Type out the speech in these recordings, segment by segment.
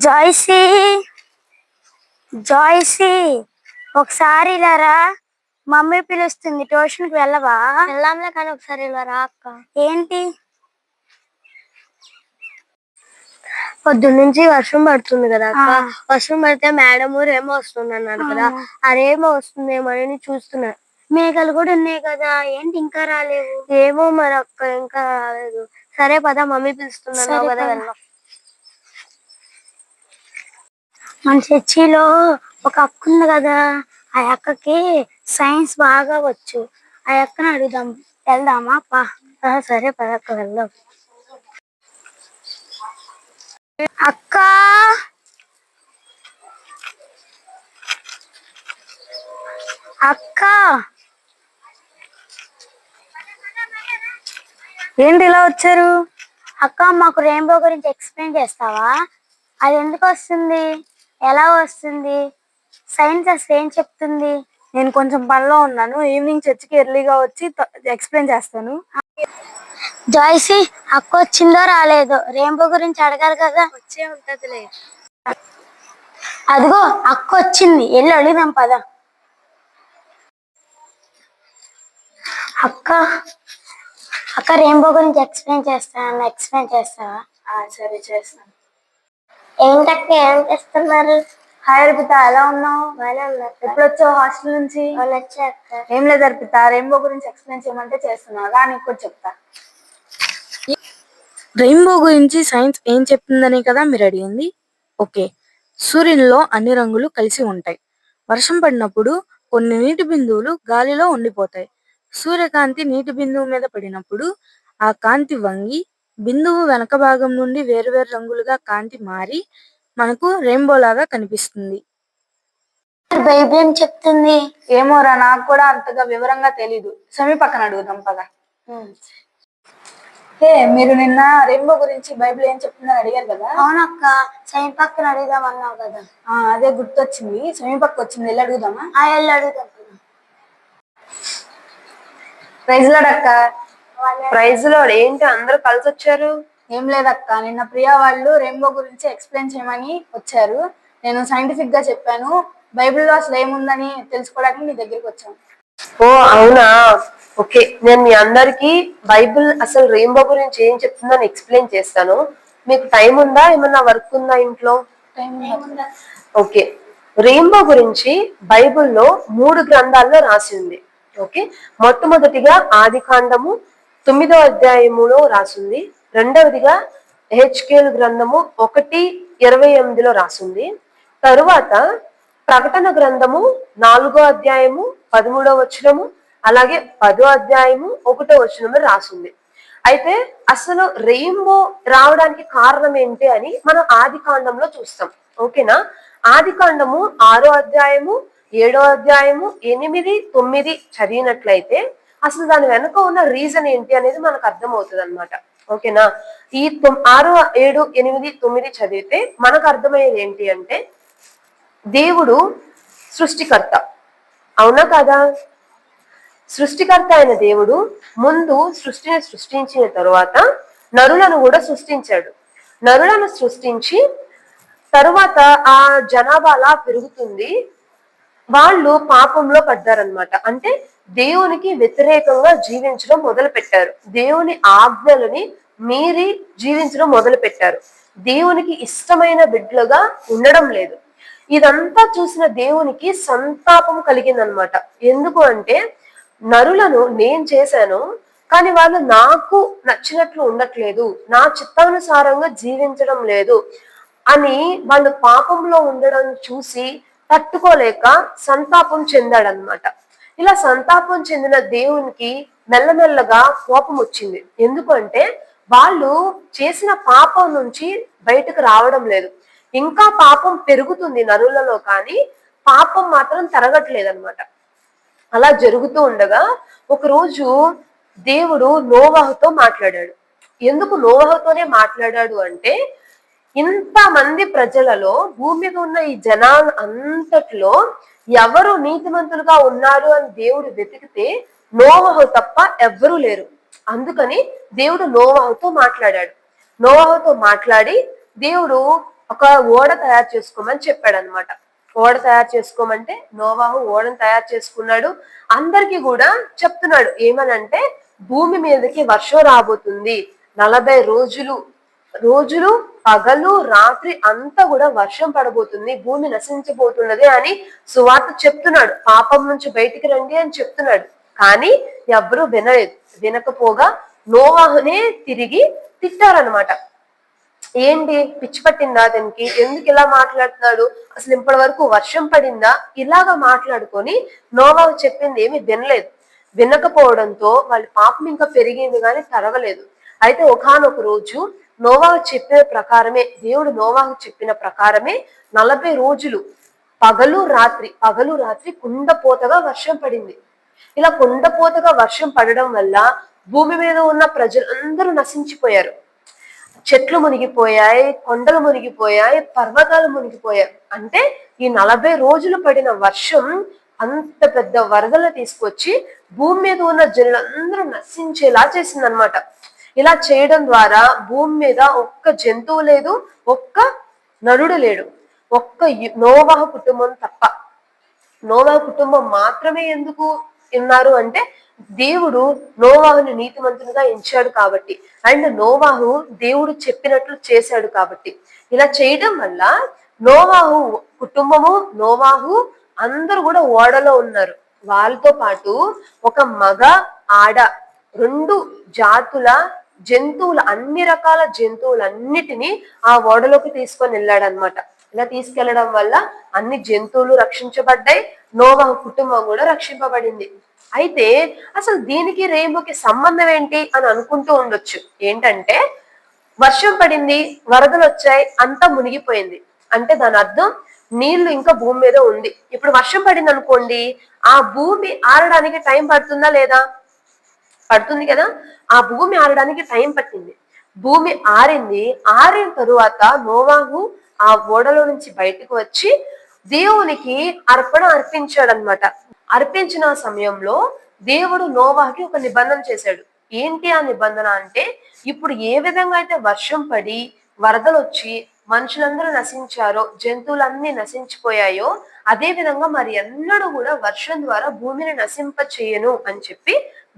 జాయ్సీ జాయ్సీ ఒకసారి ఇలా రా. మమ్మీ పిలుస్తుంది, ట్యూషన్కి వెళ్ళవా? వెళ్దాంలే కానీ ఒకసారి ఇలా రా అక్క. ఏంటి? పొద్దున్నుంచి వర్షం పడుతుంది కదా అక్క. వర్షం పడితే మేడం రేమో వస్తుంది అన్నారు కదా. ఆ రేమో వస్తుందేమో అని చూస్తున్నా. మేఘాలు కూడా ఉన్నాయి కదా, ఏంటి ఇంకా రాలేవు? ఏమో మరి అక్క, ఇంకా రాలేదు. సరే పద, మమ్మీ పిలుస్తున్నాను కదా, వెళ్దాం. మన చర్చిలో ఒక అక్క ఉంది కదా, ఆ అక్కకి సైన్స్ బాగా వచ్చు. ఆ అక్కని అడుగుదాం, వెళ్దామా? సరే పదక్క, వెళ్దాం. అక్క అక్క ఏంటి ఇలా వచ్చారు? అక్క, మాకు రెయిన్బో గురించి ఎక్స్ప్లెయిన్ చేస్తావా? అది ఎందుకు వస్తుంది, ఎలా వస్తుంది, సైన్స్ అసలు ఏం చెప్తుంది? నేను కొంచెం పనిలో ఉన్నాను, ఈవినింగ్ చర్చికి ఎర్లీగా వచ్చి ఎక్స్ప్లెయిన్ చేస్తాను. జాయ్సీ, అక్క వచ్చిందో రాలేదో? రెయిన్బో గురించి అడగాలి కదా. వచ్చే ఉంటదిలే. అదిగో అక్క వచ్చింది, వెళ్ళి అడుగుదాం పద. అక్క అక్క రెయిన్బో గురించి ఎక్స్ప్లెయిన్ చేస్తావా? సరే, చేస్తాను. ఏంటక్క, ఏం చేస్తున్నారు? హాయ్ అర్పిత, ఎలా ఉన్నావు? బాగా ఉన్నా. ఎప్పుడు వచ్చావు హాస్టల్ నుంచి? వచ్చాక ఏం లేదు అర్పిత, రెయిన్బో గురించి ఎక్స్ప్లెయిన్ చేయమంటే చేస్తున్నావు రా, నీకు కూడా చెప్తా. రెయిన్బో గురించి సైన్స్ ఏం చెప్తుందని కదా మీరు అడిగింది. ఓకే, సూర్యునిలో అన్ని రంగులు కలిసి ఉంటాయి. వర్షం పడినప్పుడు కొన్ని నీటి బిందువులు గాలిలో ఉండిపోతాయి. సూర్యకాంతి నీటి బిందువు మీద పడినప్పుడు ఆ కాంతి వంగి బిందువు వెనక భాగం నుండి వేరువేరు రంగులుగా కాంతి మారి మనకు రెయిన్బో లాగా కనిపిస్తుంది. బైబిల్ ఏం చెప్తుంది? ఏమోరా, నాకు కూడా అంతగా వివరంగా తెలీదు. సమీ పక్కన అడుగుదాం పద. మీరు నిన్న రెయిన్బో గురించి బైబిల్ ఏం చెప్తుందని అడిగారు కదా. అవునక్క, సైన్ పక్కన అడుగుదాం అన్నావు కదా. అదే గుర్తొచ్చింది, సమీ పక్క వచ్చింది, వెళ్ళి అడుగుదామా? వెళ్ళి అడుగుదాం. ప్రైజ్ లార్డ్ అక్క. Praise lord. ఏంటి అందరూ కలిసి వచ్చారు? ఏం లేదక్క, నిన్న ప్రియా వాళ్ళు రెయిన్బో గురించి ఎక్స్ప్లెయిన్ చేయమని వచ్చారు. నేను సైంటిఫిక్ గా చెప్పాను, బైబిల్లో అసలు ఏముందని తెలుసుకోవడానికి మీ దగ్గరికి వచ్చాను. ఓ అవునా, ఓకే. నేను మీ అందరికి బైబిల్ అసలు రెయిన్బో గురించి ఏం చెప్తుందని ఎక్స్ప్లెయిన్ చేస్తాను. మీకు టైం ఉందా? ఏమన్నా వర్క్ ఉందా ఇంట్లో? ఓకే, రెయిన్బో గురించి బైబిల్లో 3 గ్రంథాల్లో రాసి ఉంది. ఓకే, మొట్టమొదటిగా ఆదికాండము 9వ అధ్యాయములో రాసింది. రెండవదిగా హెచ్కేల్ గ్రంథము 1:28లో రాసింది. తరువాత ప్రకటన గ్రంథము 4వ అధ్యాయము 13వ వచనము, అలాగే 10వ అధ్యాయము 1వ వచనము రాసింది. అయితే అసలు రెయిన్బో రావడానికి కారణం ఏంటి అని మనం ఆది కాండంలో చూస్తాం. ఓకేనా? ఆది కాండము 6వ అధ్యాయము 7వ అధ్యాయము 8, 9 చదివినట్లయితే అసలు దాని వెనుక ఉన్న రీజన్ ఏంటి అనేది మనకు అర్థమవుతుంది అనమాట. ఓకేనా? ఈ 6, 7, 8, 9 చదివితే మనకు అర్థమయ్యేది ఏంటి అంటే, దేవుడు సృష్టికర్త, అవునా కదా? సృష్టికర్త అయిన దేవుడు ముందు సృష్టిని సృష్టించిన తరువాత నరులను కూడా సృష్టించాడు. నరులను సృష్టించి తరువాత ఆ జనాభా అలా పెరుగుతుంది. వాళ్ళు పాపంలో పడ్డారనమాట. అంటే దేవునికి వ్యతిరేకంగా జీవించడం మొదలు పెట్టారు. దేవుని ఆజ్ఞలని మీరి జీవించడం మొదలు పెట్టారు. దేవునికి ఇష్టమైన బిడ్డలుగా ఉండడం లేదు. ఇదంతా చూసిన దేవునికి సంతాపం కలిగిందనమాట. ఎందుకు అంటే, నరులను నేను చేశాను, కానీ వాళ్ళు నాకు నచ్చినట్లు ఉండట్లేదు, నా చిత్తానుసారంగా జీవించడం లేదు అని వాళ్ళు పాపంలో ఉండడం చూసి తట్టుకోలేక సంతాపం చెందాడనమాట. ఇలా సంతాపం చెందిన దేవునికి మెల్లమెల్లగా కోపం వచ్చింది. ఎందుకంటే వాళ్ళు చేసిన పాపం నుంచి బయటకు రావడం లేదు. ఇంకా పాపం పెరుగుతుంది నరులలో, కానీ పాపం మాత్రం తరగట్లేదు అనమాట. అలా జరుగుతూ ఉండగా ఒకరోజు దేవుడు నోవహుతో మాట్లాడాడు. ఎందుకు నోవహుతోనే మాట్లాడాడు అంటే, ఇంతమంది ప్రజలలో, భూమి మీద ఉన్న ఈ జనాలు అంతట్లో ఎవరు నీతిమంతులుగా ఉన్నారు అని దేవుడు వెతికితే నోవహు తప్ప ఎవ్వరూ లేరు. అందుకని దేవుడు నోవహుతో మాట్లాడాడు. నోవహుతో మాట్లాడి దేవుడు ఒక ఓడ తయారు చేసుకోమని చెప్పాడు అనమాట. ఓడ తయారు చేసుకోమంటే నోవాహు ఓడను తయారు చేసుకున్నాడు. అందరికి కూడా చెప్తున్నాడు ఏమనంటే భూమి మీదకి వర్షం రాబోతుంది, 40 రోజులు పగలు రాత్రి అంతా కూడా వర్షం పడబోతుంది, భూమి నశించబోతున్నది అని సువార్త చెప్తున్నాడు. పాపం నుంచి బయటికి రండి అని చెప్తున్నాడు. కానీ ఎవ్వరూ వినలేదు. వినకపోగా నోవాహునే తిరిగి తిట్టారనమాట. ఏంటి పిచ్చి పట్టిందా అతనికి, ఎందుకు ఇలా మాట్లాడుతున్నాడు, అసలు ఇప్పటి వరకు వర్షం పడిందా, ఇలాగా మాట్లాడుకొని నోవాహు చెప్పింది ఏమి వినలేదు. వినకపోవడంతో వాళ్ళ పాపం ఇంకా పెరిగింది కానీ తరగలేదు. అయితే ఒకానొక రోజు నోవాహు చెప్పిన ప్రకారమే, దేవుడు నోవాహు చెప్పిన ప్రకారమే 40 రోజులు పగలు రాత్రి కుండపోతగా వర్షం పడింది. ఇలా కుండపోతగా వర్షం పడడం వల్ల భూమి మీద ఉన్న ప్రజలందరూ నశించిపోయారు. చెట్లు మునిగిపోయాయి, కొండలు మునిగిపోయాయి, పర్వతాలు మునిగిపోయాయి. అంటే ఈ 40 రోజులు పడిన వర్షం అంత పెద్ద వరదలు తీసుకొచ్చి భూమి మీద ఉన్న జనులందరూ నశించేలా చేసిందనమాట. ఇలా చేయడం ద్వారా భూమి మీద ఒక్క జంతువు లేదు, ఒక్క నరుడు లేడు, ఒక్క నోవాహు కుటుంబం తప్ప. నోవాహు కుటుంబం మాత్రమే ఎందుకు ఉన్నారు అంటే దేవుడు నోవాహుని నీతిమంతునిగా ఎంచాడు కాబట్టి, అండ్ నోవాహు దేవుడు చెప్పినట్లు చేశాడు కాబట్టి. ఇలా చేయడం వల్ల నోవాహు కుటుంబము, నోవాహు అందరూ కూడా ఓడలో ఉన్నారు. వాళ్ళతో పాటు ఒక మగ ఆడ 2 జాతుల జంతువులు, అన్ని రకాల జంతువులన్నిటినీ ఆ ఓడలోకి తీసుకొని వెళ్ళాడనమాట. ఇలా తీసుకెళ్లడం వల్ల అన్ని జంతువులు రక్షించబడ్డాయి, నోవాహు కుటుంబం కూడా రక్షింపబడింది. అయితే అసలు దీనికి రెయిన్బోకి సంబంధం ఏంటి అని అనుకుంటూ ఉండొచ్చు. ఏంటంటే వర్షం పడింది, వరదలు వచ్చాయి, అంతా మునిగిపోయింది అంటే దాని అర్థం నీళ్లు ఇంకా భూమి మీద ఉంది. ఇప్పుడు వర్షం పడింది అనుకోండి, ఆ భూమి ఆరడానికి టైం పడుతుందా లేదా? పడుతుంది కదా. ఆ భూమి ఆరడానికి టైం పట్టింది. భూమి ఆరింది. ఆరిన తరువాత నోవాహు ఆ ఓడలో నుంచి బయటకు వచ్చి దేవునికి అర్పణ అర్పించాడనమాట. అర్పించిన సమయంలో దేవుడు నోవాహుకి ఒక నిబంధన చేశాడు. ఏంటి ఆ నిబంధన అంటే, ఇప్పుడు ఏ విధంగా అయితే వర్షం పడి వరదలు వచ్చి మనుషులందరూ నశించారో, జంతువులన్నీ నశించిపోయాయో, అదే విధంగా మరి ఎన్నడూ కూడా వర్షం ద్వారా భూమిని నశింప చేయను అని చెప్పి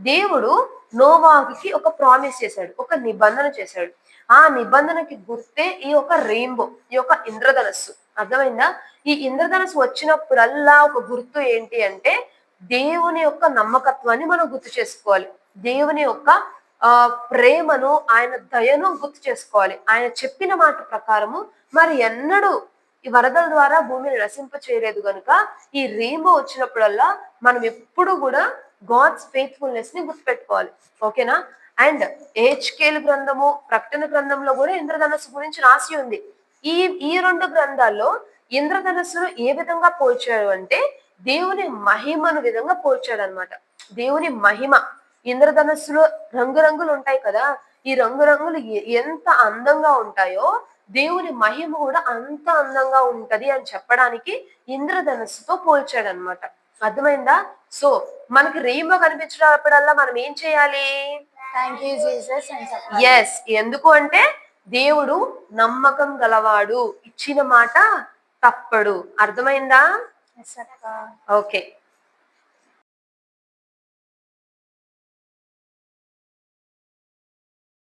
దేవుడు నోవాహుకి ఒక ప్రామిస్ చేశాడు, ఒక నిబంధన చేశాడు. ఆ నిబంధనకి గుర్తే ఈ యొక్క రెయిన్బో, ఈ యొక్క ఇంద్రధనస్సు. అర్థమైందా? ఈ ఇంద్రధనస్సు వచ్చినప్పుడల్లా ఒక గుర్తు ఏంటి అంటే దేవుని యొక్క నమ్మకత్వాన్ని మనం గుర్తు చేసుకోవాలి, దేవుని యొక్క ప్రేమను, ఆయన దయను గుర్తు చేసుకోవాలి. ఆయన చెప్పిన మాట ప్రకారము మరి ఎన్నడూ ఈ వరదల ద్వారా భూమిని నశింప చేయలేదు కనుక ఈ రెయిన్బో వచ్చినప్పుడల్లా మనం ఎప్పుడు కూడా గాడ్స్ ఫెయిత్ఫుల్నెస్ ని గుర్తుపెట్టుకోవాలి. ఓకేనా? అండ్ హెచ్కేలు గ్రంథము, ప్రకటన గ్రంథంలో కూడా ఇంద్రధనస్సు గురించి రాసి ఉంది. ఈ 2 గ్రంథాల్లో ఇంద్రధనస్సును ఏ విధంగా పోల్చాడు అంటే దేవుని మహిమను విధంగా పోల్చాడు అనమాట. దేవుని మహిమ, ఇంద్రధనస్సులో రంగురంగులు ఉంటాయి కదా, ఈ రంగురంగులు ఎంత అందంగా ఉంటాయో దేవుని మహిమ కూడా అంత అందంగా ఉంటది అని చెప్పడానికి ఇంద్రధనస్సుతో పోల్చాడు అనమాట. అర్థమైందా? సో మనకి రెయిన్బో కనిపించినప్పుడల్లా మనం ఏం చేయాలి? థ్యాంక్ యూ జీసస్ అని చెప్పాలి. ఎస్. ఎందుకు అంటే దేవుడు నమ్మకం గలవాడు, ఇచ్చిన మాట తప్పడు. అర్థమైందా? Yes, అక్క. ఓకే.